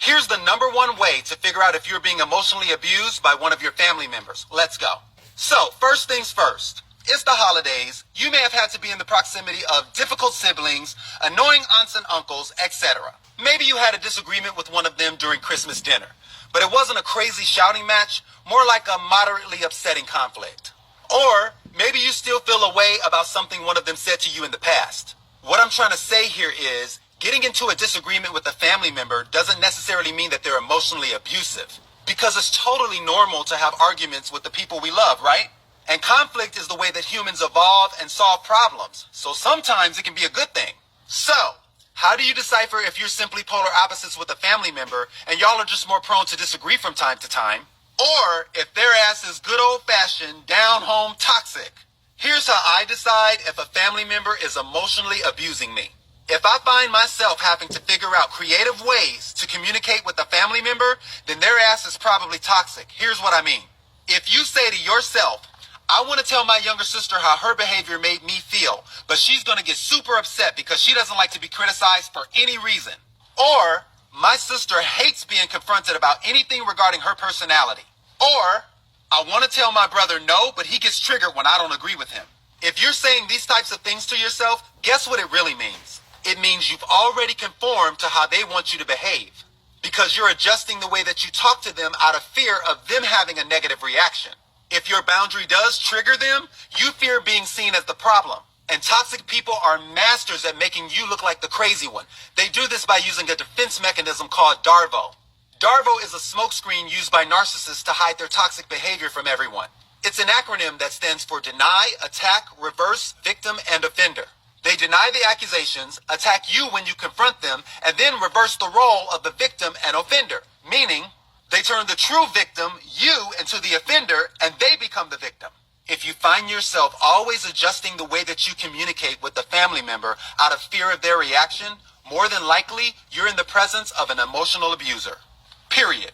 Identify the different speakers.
Speaker 1: Here's the number one way to figure out if you're being emotionally abused by one of your family members. Let's go. So, first things first. It's the holidays. You may have had to be in the proximity of difficult siblings, annoying aunts and uncles, etc. Maybe you had a disagreement with one of them during Christmas dinner, but it wasn't a crazy shouting match, more like a moderately upsetting conflict. Or maybe you still feel a way about something one of them said to you in the past. What I'm trying to say here is, getting into a disagreement with a family member doesn't necessarily mean that they're emotionally abusive, because it's totally normal to have arguments with the people we love, right? And conflict is the way that humans evolve and solve problems, so sometimes it can be a good thing. So, how do you decipher if you're simply polar opposites with a family member and y'all are just more prone to disagree from time to time? Or if their ass is good old-fashioned, down-home toxic? Here's how I decide if a family member is emotionally abusing me. If I find myself having to figure out creative ways to communicate with a family member, then their ass is probably toxic. Here's what I mean. If you say to yourself, I want to tell my younger sister how her behavior made me feel, but she's going to get super upset because she doesn't like to be criticized for any reason. Or, my sister hates being confronted about anything regarding her personality. Or, I want to tell my brother no, but he gets triggered when I don't agree with him. If you're saying these types of things to yourself, guess what it really means? It means you've already conformed to how they want you to behave, because you're adjusting the way that you talk to them out of fear of them having a negative reaction. If your boundary does trigger them, you fear being seen as the problem. And toxic people are masters at making you look like the crazy one. They do this by using a defense mechanism called DARVO. DARVO is a smokescreen used by narcissists to hide their toxic behavior from everyone. It's an acronym that stands for deny, attack, reverse, victim, and offender. They deny the accusations, attack you when you confront them, and then reverse the role of the victim and offender, meaning they turn the true victim, you, into the offender, and they become the victim. If you find yourself always adjusting the way that you communicate with the family member out of fear of their reaction, more than likely, you're in the presence of an emotional abuser. Period.